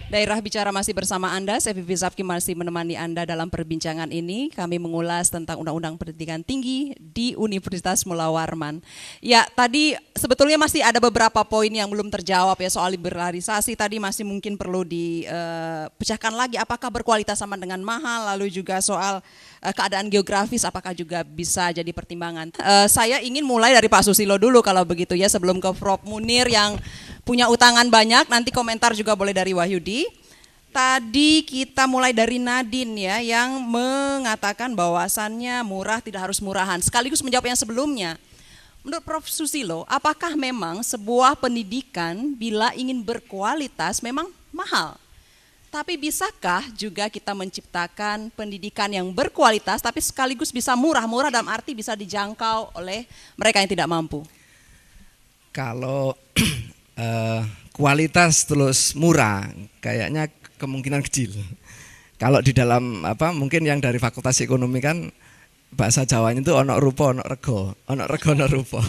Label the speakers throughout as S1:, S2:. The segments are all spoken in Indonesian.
S1: Daerah Bicara masih bersama Anda, saya Vivi Zafki masih menemani Anda dalam perbincangan ini. Kami mengulas tentang Undang-Undang Pendidikan Tinggi di Universitas Mula Warman. Ya, tadi sebetulnya masih ada beberapa poin yang belum terjawab ya soal liberalisasi. Tadi masih mungkin perlu dipecahkan lagi apakah berkualitas sama dengan mahal, lalu juga soal keadaan geografis apakah juga bisa jadi pertimbangan. Saya ingin mulai dari Pak Susilo dulu kalau begitu ya, sebelum ke Prof. Munir yang punya utangan banyak, nanti komentar juga boleh dari Wahyudi. Tadi kita mulai dari Nadine ya, yang mengatakan bahwasannya murah tidak harus murahan, sekaligus menjawab yang sebelumnya. Menurut Prof. Susilo, apakah memang sebuah pendidikan bila ingin berkualitas memang mahal? Tapi bisakah juga kita menciptakan pendidikan yang berkualitas tapi sekaligus bisa murah-murah dalam arti bisa dijangkau oleh mereka yang tidak mampu?
S2: Kalau kualitas terus murah, kayaknya kemungkinan kecil. Kalau di dalam mungkin yang dari Fakultas Ekonomi kan bahasa Jawanya itu ono rupa, ono rego, ono rupa.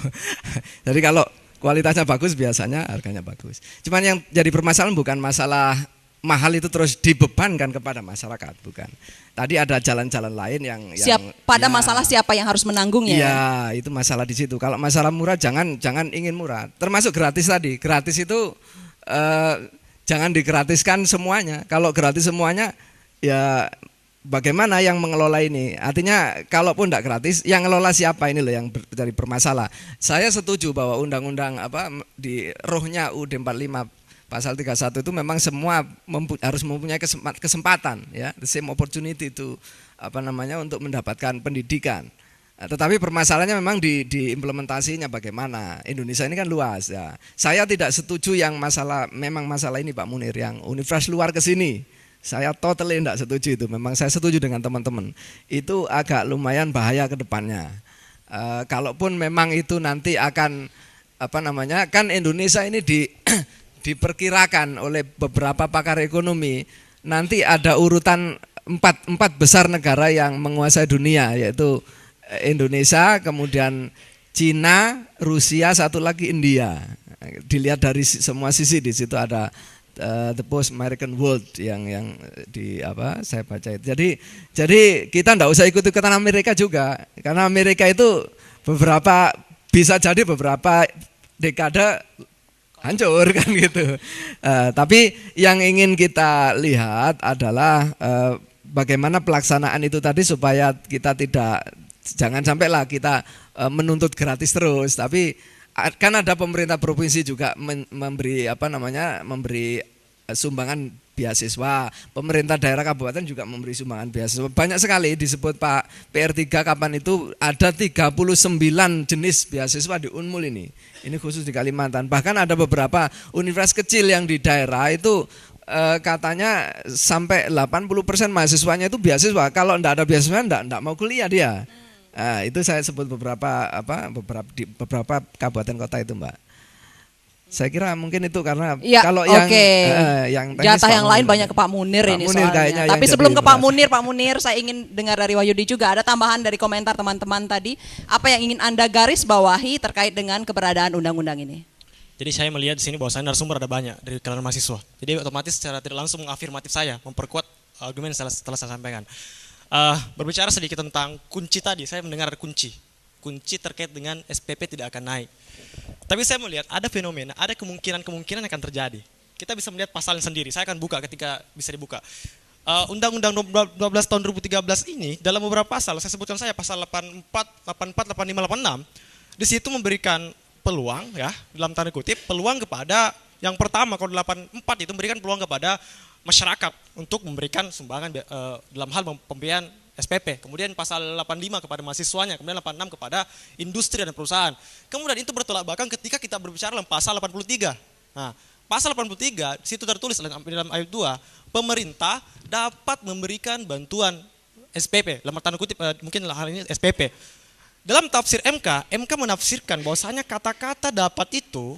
S2: Jadi kalau kualitasnya bagus biasanya harganya bagus. Cuman yang jadi permasalahan bukan masalah mahal itu terus dibebankan kepada masyarakat, bukan. Tadi ada jalan-jalan lain yang
S1: masalah siapa yang harus menanggungnya.
S2: Iya, itu masalah di situ. Kalau masalah murah jangan ingin murah. Termasuk gratis tadi. Gratis itu jangan digratiskan semuanya. Kalau gratis semuanya ya bagaimana yang mengelola ini? Artinya kalaupun tidak gratis, yang ngelola siapa ini loh yang jadi bermasalah. Saya setuju bahwa undang-undang di rohnya UUD 45 Pasal 31 itu memang semua harus mempunyai kesempatan ya, the same opportunity itu untuk mendapatkan pendidikan. Tetapi permasalahannya memang di implementasinya bagaimana. Indonesia ini kan luas ya. Saya tidak setuju yang masalah ini Pak Munir, yang universitas luar ke sini. Saya totally tidak setuju itu. Memang saya setuju dengan teman-teman. Itu agak lumayan bahaya ke depannya. Kalaupun memang itu nanti akan kan Indonesia ini diperkirakan oleh beberapa pakar ekonomi nanti ada urutan empat besar negara yang menguasai dunia, yaitu Indonesia, kemudian Cina, Rusia, satu lagi India. Dilihat dari semua sisi, di situ ada the post American world yang saya baca itu. Jadi kita enggak usah ikut-ikutan Amerika juga, karena Amerika itu bisa jadi beberapa dekade hancur kan gitu. Tapi yang ingin kita lihat adalah bagaimana pelaksanaan itu tadi supaya kita jangan sampailah kita menuntut gratis terus. Tapi kan ada pemerintah provinsi juga memberi sumbangan beasiswa, pemerintah daerah kabupaten juga memberi sumbangan beasiswa. Banyak sekali disebut Pak PR3 kapan itu ada 39 jenis beasiswa di Unmul ini. Ini khusus di Kalimantan. Bahkan ada beberapa universitas kecil yang di daerah itu katanya sampai 80% mahasiswanya itu beasiswa. Kalau enggak ada beasiswa enggak mau kuliah dia. Itu saya sebut di beberapa kabupaten kota itu, Mbak. Saya kira mungkin itu karena
S1: ya,
S2: kalau yang
S1: jatah yang lain banyak ke Pak Munir ini soalnya. Tapi sebelum ke Pak Munir, saya ingin dengar dari Wahyudi juga. Ada tambahan dari komentar teman-teman tadi. Apa yang ingin Anda garis bawahi terkait dengan keberadaan undang-undang ini?
S3: Jadi saya melihat di sini bahwasanya narasumber ada banyak dari kalangan mahasiswa. Jadi otomatis secara tidak langsung mengafirmatif saya, memperkuat argumen yang setelah saya sampaikan. Berbicara sedikit tentang kunci tadi, saya mendengar kunci terkait dengan SPP tidak akan naik. Tapi saya melihat ada fenomena, ada kemungkinan yang akan terjadi. Kita bisa melihat pasalnya sendiri, saya akan buka ketika bisa dibuka. Undang-Undang 12 tahun 2013 ini dalam beberapa pasal, saya sebutkan saya pasal 84, 85, 86, di situ memberikan peluang ya, dalam tanda kutip, peluang kepada yang pertama, kalau 84 itu memberikan peluang kepada masyarakat untuk memberikan sumbangan dalam hal pembiayaan SPP, kemudian pasal 85 kepada mahasiswanya, kemudian 86 kepada industri dan perusahaan. Kemudian itu bertolak belakang ketika kita berbicara dalam pasal 83. Nah, pasal 83 situ tertulis dalam ayat 2, pemerintah dapat memberikan bantuan SPP, dalam tanda kutip mungkin hal ini SPP. Dalam tafsir MK menafsirkan bahwasanya kata-kata dapat itu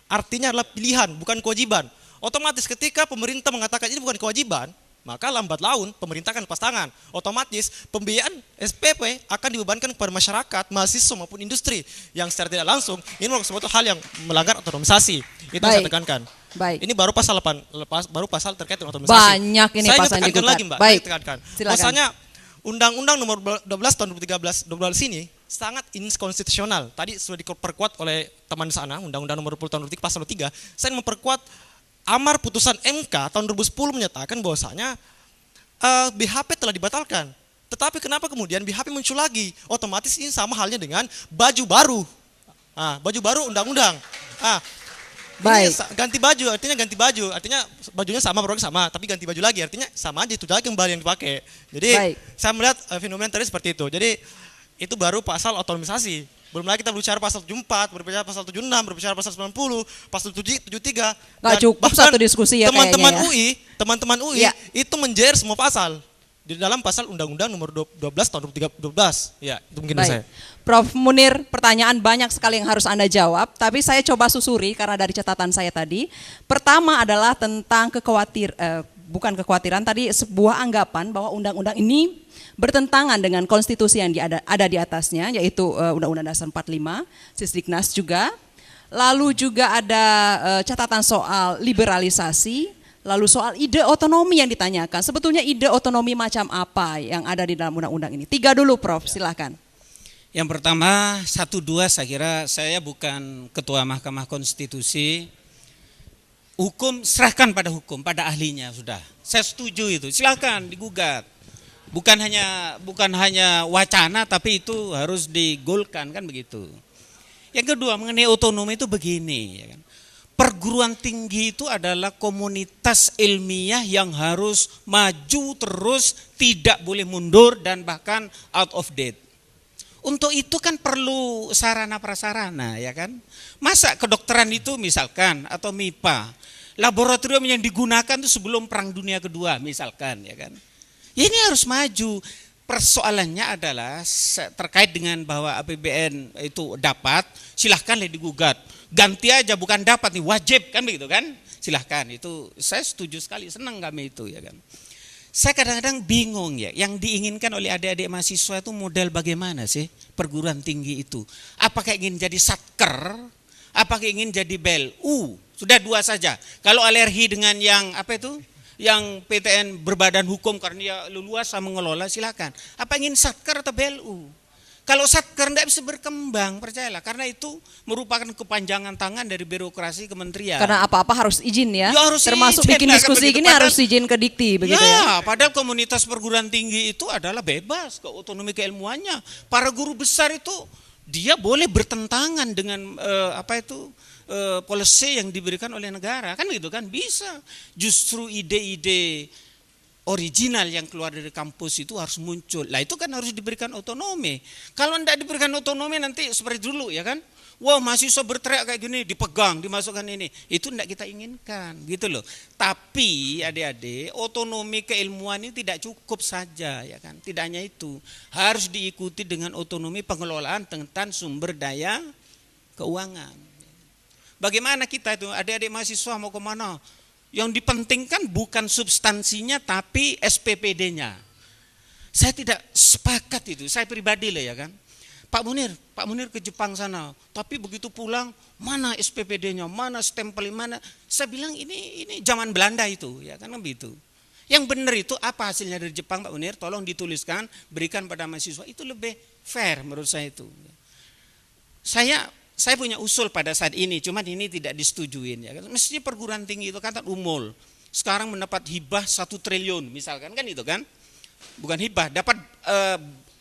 S3: artinya adalah pilihan, bukan kewajiban. Otomatis ketika pemerintah mengatakan ini bukan kewajiban, maka lambat laun pemerintah akan lepas tangan. Otomatis pembiayaan SPP akan dibebankan kepada masyarakat, mahasiswa maupun industri yang secara tidak langsung ini merupakan suatu hal yang melanggar otonomisasi. Itu yang saya tekankan.
S1: Baik.
S3: Ini baru pasal 8, baru pasal terkait dengan otonomisasi.
S1: Banyak ini
S3: saya
S1: pasal yang
S3: tekankan
S1: digugat.
S3: lagi, Mbak.
S1: Baik.
S3: Saya tekankan.
S1: Silakan.
S3: Bahwasanya Undang-Undang Nomor 12 Tahun 2013 ini sangat inkonstitusional. Tadi sudah diperkuat oleh teman sana, Undang-Undang Nomor 20 Tahun 2003 pasal 3. Saya memperkuat amar putusan MK tahun 2010 menyatakan bahwasanya BHP telah dibatalkan. Tetapi kenapa kemudian BHP muncul lagi? Otomatis ini sama halnya dengan baju baru. Baju baru undang-undang.
S1: Baik.
S3: Ganti baju, artinya bajunya sama, produknya sama, tapi ganti baju lagi, artinya sama aja itu lagi kembali yang dipakai. Jadi
S1: Baik.
S3: saya melihat fenomena tadi seperti itu. Jadi itu baru pasal otonomisasi. Belum lagi kita berbicara pasal 74, berbicara pasal 76, berbicara pasal 90, pasal 73.
S1: Nggak cukup satu diskusi ya
S3: teman-teman
S1: kayaknya ya.
S3: teman-teman UI
S1: Ya.
S3: itu menjer semua pasal di dalam pasal Undang-Undang Nomor 12 Tahun 2012. Ya, itu mungkin dari saya.
S1: Prof. Munir, pertanyaan banyak sekali yang harus Anda jawab, tapi saya coba susuri karena dari catatan saya tadi. Pertama adalah tentang bukan kekhawatiran, tadi sebuah anggapan bahwa undang-undang ini bertentangan dengan konstitusi yang ada di atasnya, yaitu Undang-Undang Dasar 45, Sisdiknas juga. Lalu juga ada catatan soal liberalisasi, lalu soal ide otonomi yang ditanyakan. Sebetulnya ide otonomi macam apa yang ada di dalam undang-undang ini? 3 dulu, Prof, silahkan.
S4: Yang pertama, 1-2 saya kira saya bukan ketua Mahkamah Konstitusi. Hukum serahkan pada hukum, pada ahlinya sudah. Saya setuju itu. Silakan digugat. Bukan hanya wacana, tapi itu harus digolkan kan begitu. Yang kedua mengenai otonomi itu begini, ya kan. Perguruan tinggi itu adalah komunitas ilmiah yang harus maju terus, tidak boleh mundur dan bahkan out of date. Untuk itu kan perlu sarana prasarana, ya kan. Masa kedokteran itu misalkan atau MIPA, laboratorium yang digunakan itu sebelum Perang Dunia Kedua misalkan, ya kan. Ya ini harus maju. Persoalannya adalah terkait dengan bahwa APBN itu dapat, silahkanlah digugat. Ganti aja bukan dapat nih, wajib kan begitu kan? Silahkan, itu saya setuju sekali, senang kami itu, ya kan. Saya kadang-kadang bingung ya, yang diinginkan oleh adik-adik mahasiswa itu model bagaimana sih perguruan tinggi itu? Apakah ingin jadi satker? Apakah ingin jadi BELU? Sudah 2 saja. Kalau alergi dengan yang apa itu? Yang PTN berbadan hukum karena dia leluasa mengelola, silakan. Apa ingin satker atau BELU? Kalau satker tidak bisa berkembang, percayalah, karena itu merupakan kepanjangan tangan dari birokrasi kementerian.
S1: Karena apa-apa harus izin ya,
S4: Ya, harus
S1: termasuk
S4: izin,
S1: bikin
S4: nah,
S1: diskusi
S4: begitu.
S1: gini harus izin ke Dikti begitu ya.
S4: Padahal komunitas perguruan tinggi itu adalah bebas ke otonomi keilmuannya. Para guru besar itu dia boleh bertentangan dengan policy yang diberikan oleh negara, kan begitu kan, bisa. Justru ide-ide original yang keluar dari kampus itu harus muncul. Lah itu kan harus diberikan otonomi. Kalau tidak diberikan otonomi nanti seperti dulu, ya kan. Wow, mahasiswa berteriak kayak gini, dipegang, dimasukkan ini. Itu tidak kita inginkan, gitu loh. Tapi adik-adik, otonomi keilmuan ini tidak cukup saja, ya kan. Tidak hanya itu. Harus diikuti dengan otonomi pengelolaan tentang sumber daya keuangan. Bagaimana kita itu, adik-adik mahasiswa mau kemana? Yang dipentingkan bukan substansinya tapi SPPD-nya. Saya tidak sepakat itu, saya pribadi lah, ya kan. Pak Munir ke Jepang sana, tapi begitu pulang mana SPPD-nya, mana stempel, mana. Saya bilang ini zaman Belanda itu, ya kan begitu. Yang benar itu apa hasilnya dari Jepang, Pak Munir? Tolong dituliskan, berikan pada mahasiswa, itu lebih fair menurut saya itu. Saya punya usul pada saat ini, cuman ini tidak disetujuin, ya kan. Mestinya perguruan tinggi itu kan umul. Sekarang mendapat hibah 1 triliun misalkan, kan itu kan. Bukan hibah, dapat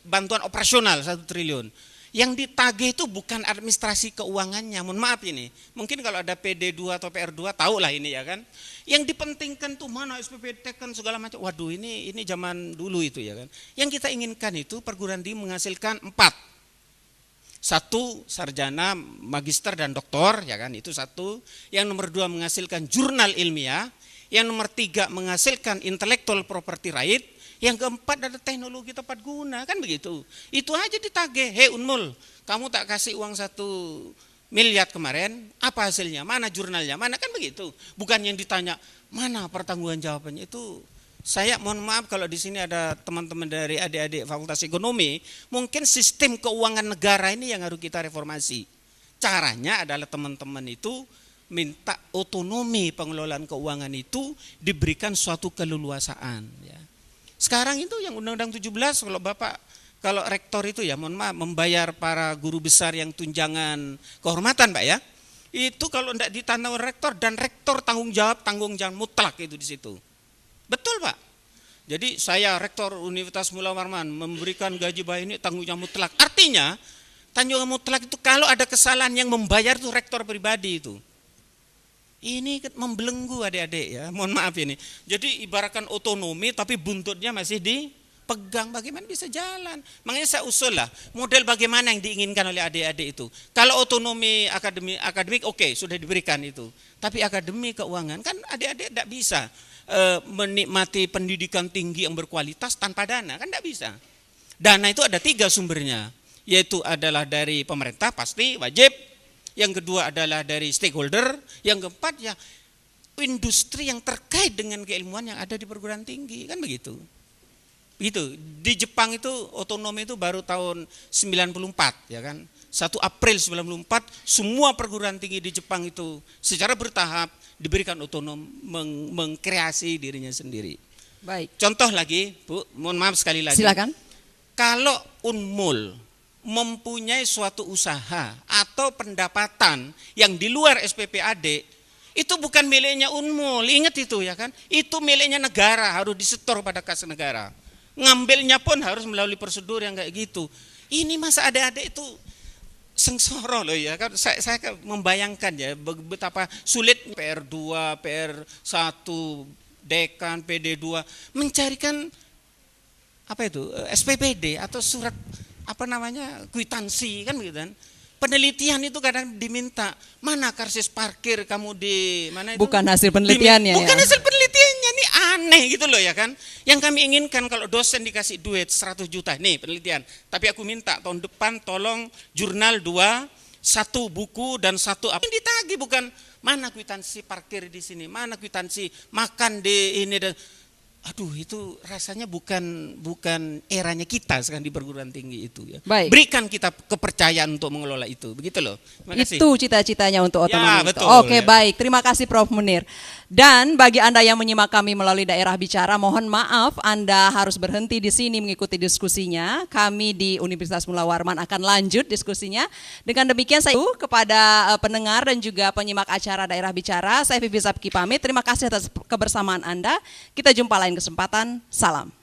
S4: bantuan operasional 1 triliun. Yang ditagih itu bukan administrasi keuangannya, mohon maaf ini. Mungkin kalau ada PD2 atau PR2 tahu lah ini, ya kan. Yang dipentingkan tuh mana SPP tekan segala macam. Waduh, ini zaman dulu itu, ya kan. Yang kita inginkan itu perguruan tinggi menghasilkan 4. 1 sarjana, magister dan doktor, ya kan, itu 1. Yang nomor 2 menghasilkan jurnal ilmiah. Yang nomor 3 menghasilkan intellectual property right. Yang keempat ada teknologi tepat guna, kan begitu. Itu aja ditagih. Hei Unmul, kamu tak kasih uang 1 miliar kemarin, apa hasilnya? Mana jurnalnya? Mana, kan begitu. Bukan yang ditanya mana pertanggungan jawabannya. Itu saya mohon maaf kalau di sini ada teman-teman dari adik-adik Fakultas Ekonomi, mungkin sistem keuangan negara ini yang harus kita reformasi. Caranya adalah teman-teman itu minta otonomi pengelolaan keuangan itu diberikan suatu keleluasaan. Ya. Sekarang itu yang Undang-Undang 17 kalau rektor itu ya mohon maaf membayar para guru besar yang tunjangan kehormatan Pak ya. Itu kalau tidak ditanda oleh rektor dan rektor tanggung jawab mutlak itu di situ. Betul Pak. Jadi saya rektor Universitas Mula Warman memberikan gaji bayi ini tanggung jawab mutlak. Artinya tanggung jawab mutlak itu kalau ada kesalahan yang membayar itu rektor pribadi itu. Ini membelenggu adik-adik ya, mohon maaf ini. Jadi ibaratkan otonomi tapi buntutnya masih dipegang, bagaimana bisa jalan. Makanya saya usul lah, model bagaimana yang diinginkan oleh adik-adik itu. Kalau otonomi akademik oke, sudah diberikan itu. Tapi akademik keuangan kan adik-adik tidak bisa menikmati pendidikan tinggi yang berkualitas tanpa dana, kan tidak bisa. Dana itu ada 3 sumbernya, yaitu adalah dari pemerintah pasti wajib, yang kedua adalah dari stakeholder, yang keempat ya industri yang terkait dengan keilmuan yang ada di perguruan tinggi, kan begitu. Begitu. Di Jepang itu otonomi itu baru tahun 94 ya kan. 1 April 94 semua perguruan tinggi di Jepang itu secara bertahap diberikan otonom mengkreasi dirinya sendiri.
S1: Baik.
S4: Contoh lagi, Bu, mohon maaf sekali lagi.
S1: Silakan.
S4: Kalau Unmul mempunyai suatu usaha atau pendapatan yang di luar SPPAD, itu bukan miliknya Unmul, ingat itu ya kan? Itu miliknya negara, harus disetor pada kas negara. Ngambilnya pun harus melalui prosedur yang kayak gitu. Ini masa adik-adik itu sengsara loh ya kan, saya membayangkan ya betapa sulit PR2, PR1, dekan, PD2 mencarikan apa itu SPPD atau surat apa namanya kwitansi kan begitu kan. Penelitian itu kadang diminta, mana karcis parkir kamu di mana itu?
S1: Bukan hasil penelitiannya
S4: bukan
S1: ya.
S4: hasil penelitiannya, nih aneh gitu loh ya kan. Yang kami inginkan kalau dosen dikasih duit 100 juta, nih penelitian. Tapi aku minta tahun depan tolong jurnal 2, 1 buku dan 1 apa. Yang ditagih bukan mana kwitansi parkir di sini, mana kwitansi makan di ini dan aduh itu rasanya bukan eranya kita sekarang di perguruan tinggi itu ya.
S1: Baik.
S4: Berikan kita kepercayaan untuk mengelola itu, begitu loh. Terima kasih.
S1: Itu cita-citanya untuk otonomi.
S4: Ya,
S1: itu.
S4: betul,
S1: Oke,
S4: ya.
S1: baik. Terima kasih Prof. Munir. Dan bagi Anda yang menyimak kami melalui daerah bicara, mohon maaf Anda harus berhenti di sini mengikuti diskusinya. Kami di Universitas Mula Warman akan lanjut diskusinya. Dengan demikian saya kepada pendengar dan juga penyimak acara daerah bicara, saya Vivi Zapki pamit. Terima kasih atas kebersamaan Anda. Kita jumpa lain kesempatan. Salam.